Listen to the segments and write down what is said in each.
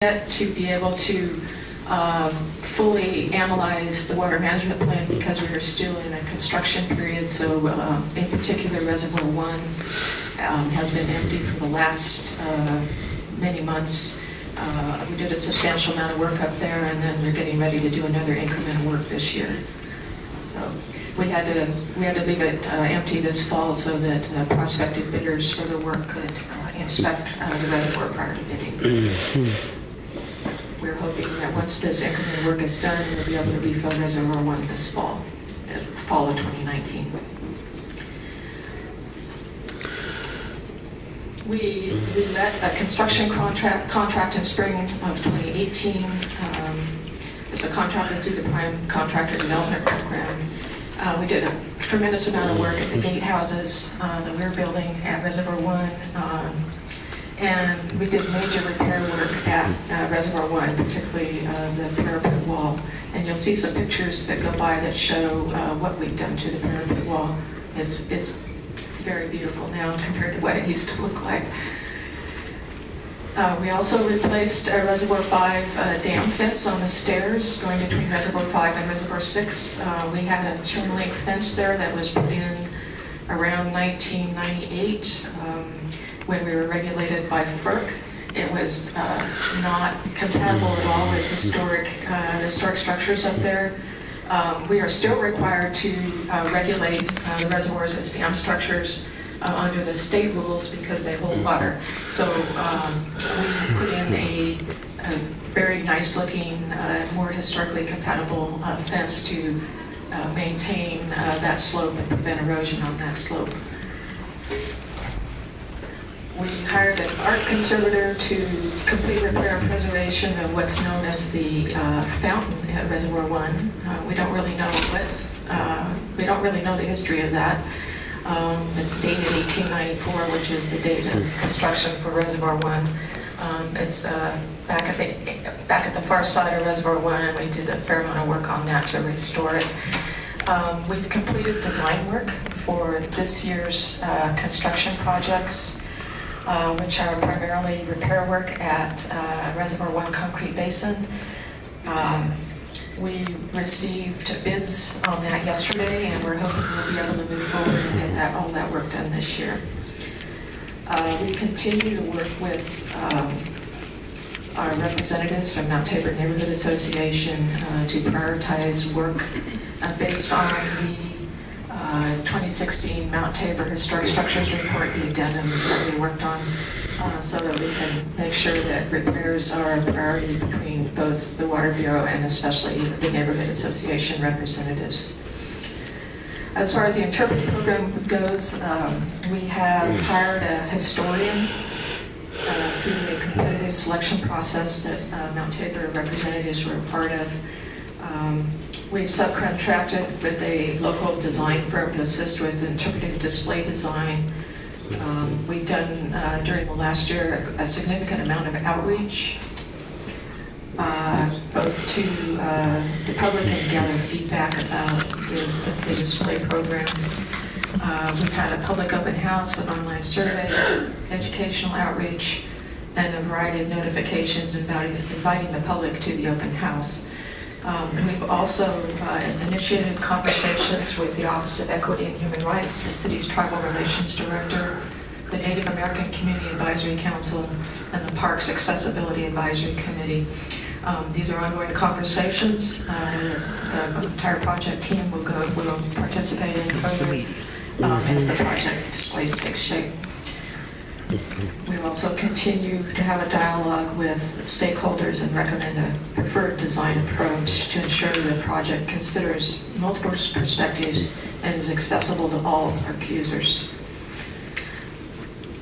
yet to be able to fully analyze the water management plan because we are still in a construction period. So in particular, Reservoir 1 has been empty for the last many months. We did a substantial amount of work up there, and then we're getting ready to do another increment of work this year. So we had to leave it empty this fall so that prospective bidders for the work could inspect the reservoir prior to bidding. We're hoping that once this increment of work is done, we'll be able to refill Reservoir 1 this fall, the fall of 2019. We let a construction contract in spring of 2018. There's a contractor through the Prime Contractor Development Program. We did a tremendous amount of work at the gatehouses that we're building at Reservoir 1. And we did major repair work at Reservoir 1, particularly the parapet wall. And you'll see some pictures that go by that show what we've done to the parapet wall. It's very beautiful now compared to what it used to look like. We also replaced a Reservoir 5 dam fence on the stairs going between Reservoir 5 and Reservoir 6. We had a chain link fence there that was put in around 1998. When we were regulated by FERC. It was not compatible at all with historic structures up there. We are still required to regulate the reservoirs as dam structures under the state rules because they hold water. So we put in a very nice looking, more historically compatible fence to maintain that slope and prevent erosion on that slope. We hired an art conservator to complete repair and preservation of what's known as the fountain at Reservoir 1. We don't really know the history of that. It's dated 1894, which is the date of construction for Reservoir 1. It's back at the far side of Reservoir 1, and we did a fair amount of work on that to restore it. We've completed design work for this year's construction projects, which are primarily repair work at Reservoir 1 Concrete Basin. We received bids on that yesterday, and we're hoping we'll be able to move forward and get all that work done this year. We continue to work with our representatives from Mount Tabor Neighborhood Association to prioritize work based on the 2016 Mount Tabor Historic Structures Report, the addendum that we worked on, so that we can make sure that repairs are a priority between both the Water Bureau and especially the Neighborhood Association representatives. As far as the interpretive program goes, we have hired a historian through a competitive selection process that Mount Tabor representatives were a part of. We've subcontracted with a local design firm to assist with interpretive display design. We've done, during the last year, a significant amount of outreach, both to the public and gather feedback about the display program. We've had a public open house, an online survey, educational outreach, and a variety of notifications inviting the public to the open house. We've also initiated conversations with the Office of Equity and Human Rights, the city's Tribal Relations Director, the Native American Community Advisory Council, and the Parks Accessibility Advisory Committee. These are ongoing conversations. The entire project team will participate in further as the project displays take shape. We also continue to have a dialogue with stakeholders and recommend a preferred design approach to ensure the project considers multiple perspectives and is accessible to all park users.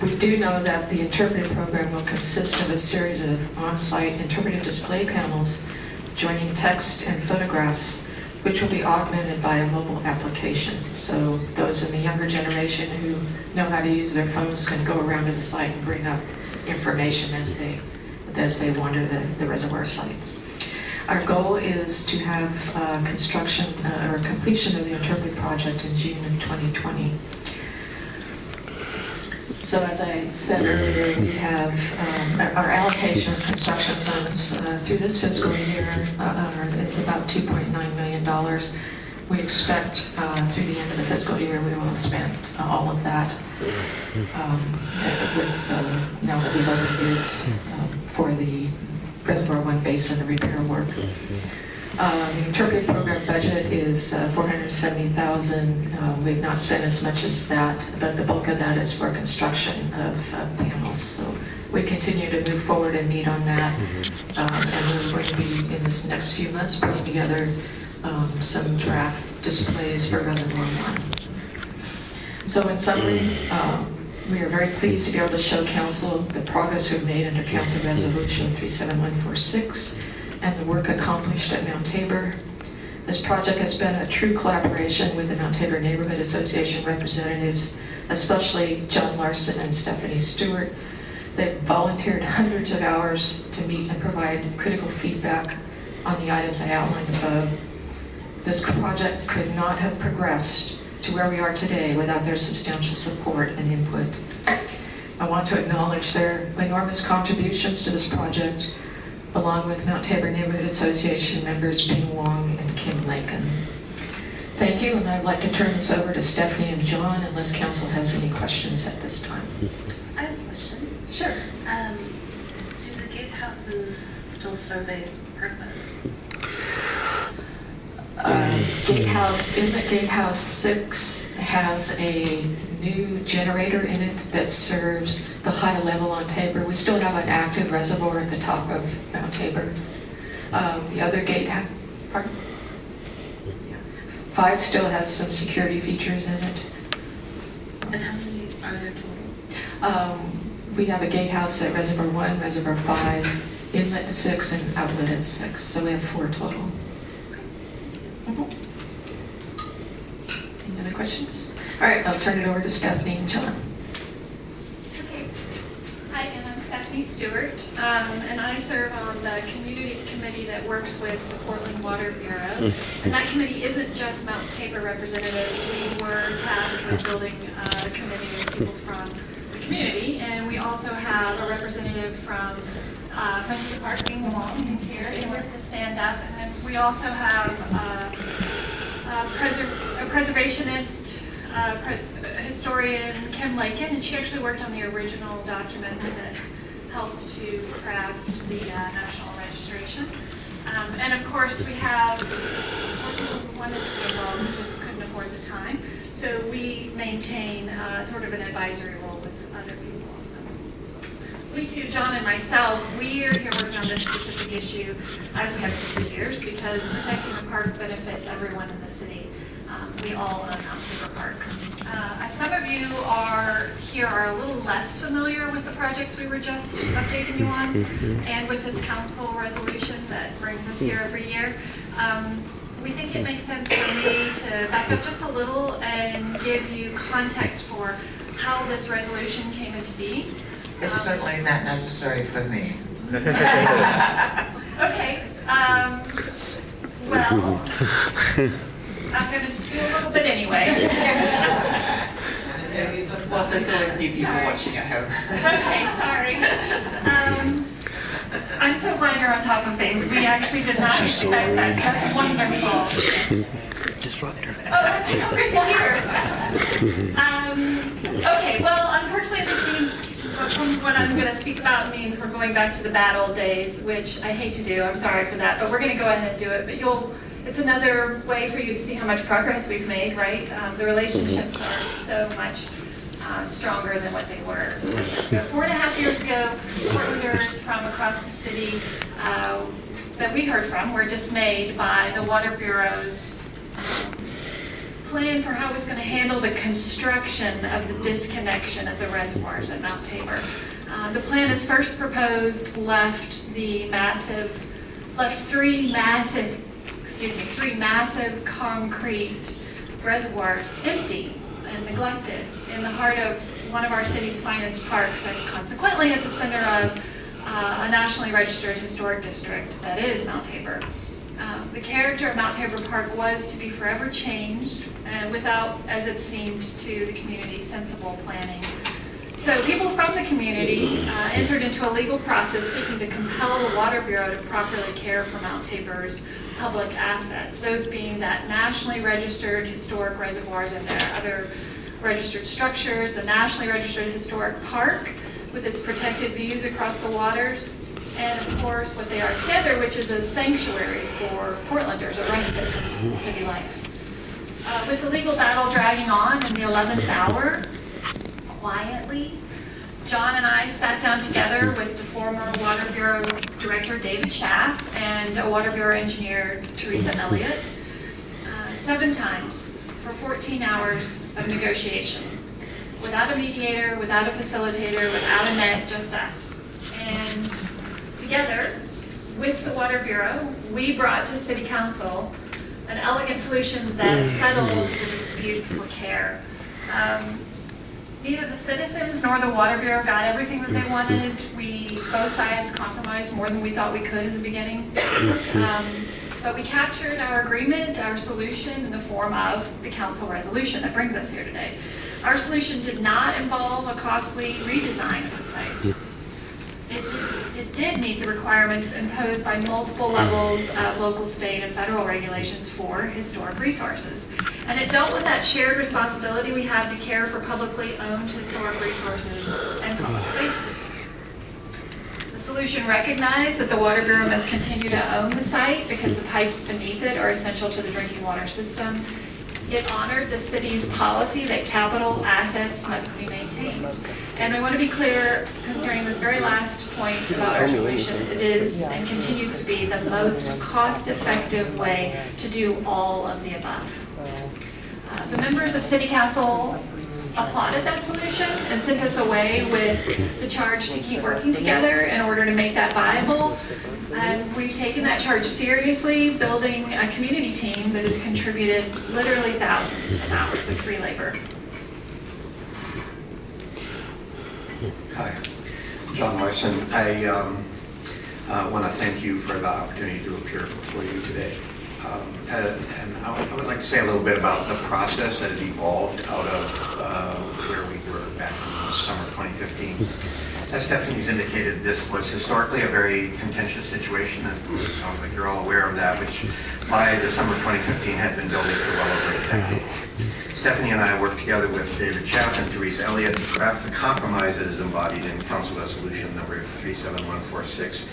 We do know that the interpretive program will consist of a series of on-site interpretive display panels joining text and photographs, which will be augmented by a mobile application. So those in the younger generation who know how to use their phones can go around to the site and bring up information as they wander the reservoir sites. Our goal is to have construction or completion of the interpretive project in June of 2020. So as I said earlier, we have our allocation of construction funds through this fiscal year is about $2.9 million. We expect through the end of the fiscal year we will have spent all of that with now that we've opened bids for the Reservoir One basin repair work. The interpretive program budget is $470,000. We've not spent as much as that, but the bulk of that is for construction of panels. So we continue to move forward and meet on that. And we're going to be, in this next few months, putting together some draft displays for Reservoir One. So in summary, we are very pleased to be able to show Council the progress we've made under Council Resolution 37146 and the work accomplished at Mount Tabor. This project has been a true collaboration with the Mount Tabor Neighborhood Association representatives, especially John Larson and Stephanie Stewart. They've volunteered hundreds of hours to meet and provide critical feedback on the items I outlined above. This project could not have progressed to where we are today without their substantial support and input. I want to acknowledge their enormous contributions to this project, along with Mount Tabor Neighborhood Association members Bing Wong and Kim Lakin. Thank you, and I'd like to turn this over to Stephanie and John unless Council has any questions at this time. I have a question. Sure. Do the gatehouses still serve a purpose? Inlet Gatehouse 6 has a new generator in it that serves the high level on Tabor. We still have an active reservoir at the top of Mount Tabor. The other gatehouse, pardon? Yeah. 5 still has some security features in it. And how many are there total? We have a gatehouse at Reservoir 1, Reservoir 5, Inlet 6, and Outlet at 6. So we have 4 total. Any other questions? All right, I'll turn it over to Stephanie and John. Okay. Hi, again, I'm Stephanie Stewart, and I serve on the community committee that works with the Portland Water Bureau. And that committee isn't just Mount Tabor representatives. We were tasked with building a committee of people from the community, and we also have a representative from Friends of the Park, Bing Wong, who's here. He wants to stand up. And then we also have a preservationist, historian, Kim Lakin, and she actually worked on the original documents that helped to craft the national registration. And of course, we have people who wanted to be involved who just couldn't afford the time. So we maintain sort of an advisory role with other people. We two, John and myself, we are here working on this specific issue as we have for years because protecting the park benefits everyone in the city. We all own Mount Tabor Park. As some of you are a little less familiar with the projects we were just updating you on, and with this council resolution that brings us here every year. We think it makes sense for me to back up just a little and give you context for how this resolution came into being. It's certainly not necessary for me. Okay. Well, I'm going to do a little bit anyway. Well, there's always new people watching at home. Okay, sorry. I'm so glad you're on top of things. We actually did not expect that. That's wonderful. Disruptor. Oh, that's so good to hear. Okay, well, unfortunately, this means, from what I'm going to speak about, means we're going back to the bad old days, which I hate to do. I'm sorry for that, but we're going to go ahead and do it. But it's another way for you to see how much progress we've made, right? The relationships are so much stronger than what they were. So 4.5 years ago, Portlanders from across the city that we heard from were dismayed by the Water Bureau's plan for how it was going to handle the construction of the disconnection of the reservoirs at Mount Tabor. The plan as first proposed left three massive concrete reservoirs empty and neglected in the heart of one of our city's finest parks, and consequently at the center of a nationally registered historic district that is Mount Tabor. The character of Mount Tabor Park was to be forever changed, and without, as it seemed to the community, sensible planning. So people from the community entered into a legal process seeking to compel the Water Bureau to properly care for Mount Tabor's public assets, those being that nationally registered historic reservoirs and their other registered structures, the nationally registered historic park with its protected views across the waters, and of course what they are together, which is a sanctuary for Portlanders arrested from city life. With the legal battle dragging on in the 11th hour, quietly, John and I sat down together with the former Water Bureau Director David Schaff and a Water Bureau engineer Teresa Elliott 7 times for 14 hours of negotiation, without a mediator, without a facilitator, without a net, just us. And together with the Water Bureau, we brought to City Council an elegant solution that settled the dispute for care. Neither the citizens nor the Water Bureau got everything that they wanted. Both sides compromised more than we thought we could in the beginning. But we captured our agreement, our solution, in the form of the council resolution that brings us here today. Our solution did not involve a costly redesign of the site. It did meet the requirements imposed by multiple levels of local, state, and federal regulations for historic resources. And it dealt with that shared responsibility we have to care for publicly owned historic resources and public spaces. The solution recognized that the Water Bureau must continue to own the site because the pipes beneath it are essential to the drinking water system. It honored the city's policy that capital assets must be maintained. And I want to be clear concerning this very last point about our solution. It is and continues to be the most cost-effective way to do all of the above. The members of City Council applauded that solution and sent us away with the charge to keep working together in order to make that viable. And we've taken that charge seriously, building a community team that has contributed literally thousands of hours of free labor. Hi, John Larson. I want to thank you for the opportunity to appear before you today. And I would like to say a little bit about the process that has evolved out of where we were back in the summer of 2015. As Stephanie's indicated, this was historically a very contentious situation, and it sounds like you're all aware of that, which by the summer of 2015 had been building for well over a decade. Stephanie and I worked together with David Schaff and Teresa Elliott to craft the compromise that is embodied in Council Resolution number 37146.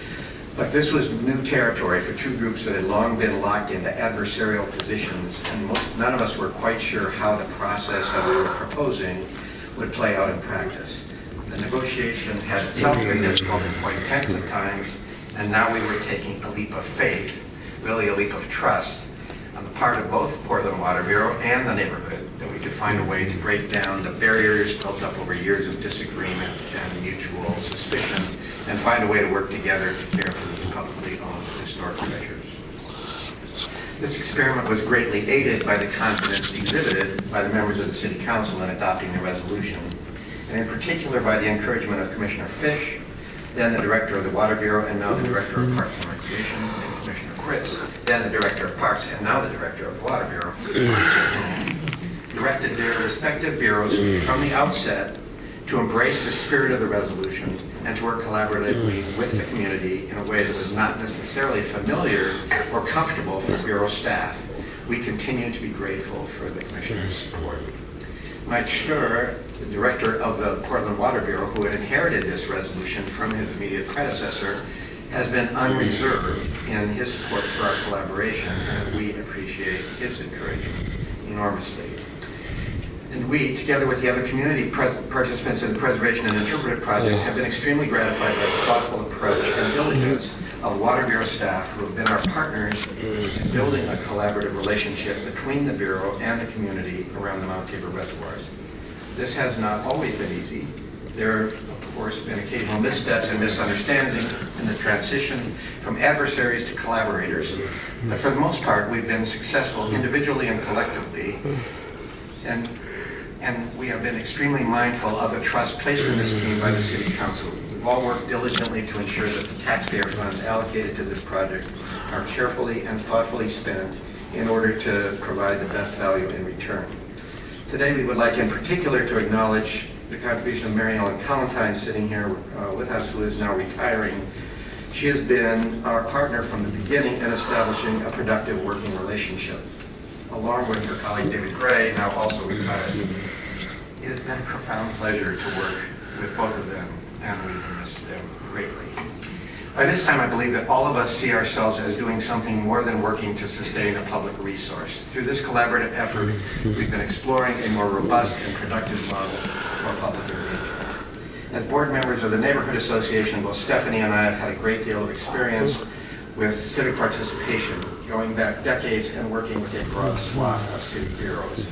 But this was new territory for two groups that had long been locked into adversarial positions, and none of us were quite sure how the process that we were proposing would play out in practice. The negotiation had itself been difficult and quite tense at times, and now we were taking a leap of faith, really a leap of trust, on the part of both Portland Water Bureau and the neighborhood, that we could find a way to break down the barriers built up over years of disagreement and mutual suspicion, and find a way to work together to care for these publicly owned historic treasures. This experiment was greatly aided by the confidence exhibited by the members of the City Council in adopting the resolution, and in particular by the encouragement of Commissioner Fish, then the Director of the Water Bureau, and now the Director of Parks and Recreation, and Commissioner Fritz, then the Director of Parks, and now the Director of the Water Bureau, each of whom directed their respective bureaus from the outset to embrace the spirit of the resolution and to work collaboratively with the community in a way that was not necessarily familiar or comfortable for Bureau staff. We continue to be grateful for the Commissioner's support. Mike Sturr, the Director of the Portland Water Bureau, who had inherited this resolution from his immediate predecessor, has been unreserved in his support for our collaboration, and we appreciate his encouragement enormously. And we, together with the other community participants in the preservation and interpretive projects, have been extremely gratified by the thoughtful approach and diligence of Water Bureau staff who have been our partners in building a collaborative relationship between the Bureau and the community around the Mount Tabor reservoirs. This has not always been easy. There have, of course, been occasional missteps and misunderstandings in the transition from adversaries to collaborators. But for the most part, we've been successful individually and collectively, and we have been extremely mindful of the trust placed in this team by the City Council. We've all worked diligently to ensure that the taxpayer funds allocated to this project are carefully and thoughtfully spent in order to provide the best value in return. Today we would like in particular to acknowledge the contribution of Mary Ellen Clementine sitting here with us, who is now retiring. She has been our partner from the beginning in establishing a productive working relationship, along with her colleague David Gray, now also retired. It has been a profound pleasure to work with both of them, and we miss them greatly. By this time, I believe that all of us see ourselves as doing something more than working to sustain a public resource. Through this collaborative effort, we've been exploring a more robust and productive model for public engagement. As board members of the Neighborhood Association, both Stephanie and I have had a great deal of experience with civic participation, going back decades and working with a broad swath of city bureaus.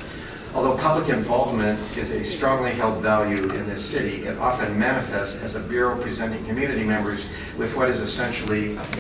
Although public involvement is a strongly held value in this city, it often manifests as a bureau presenting community members with what is essentially a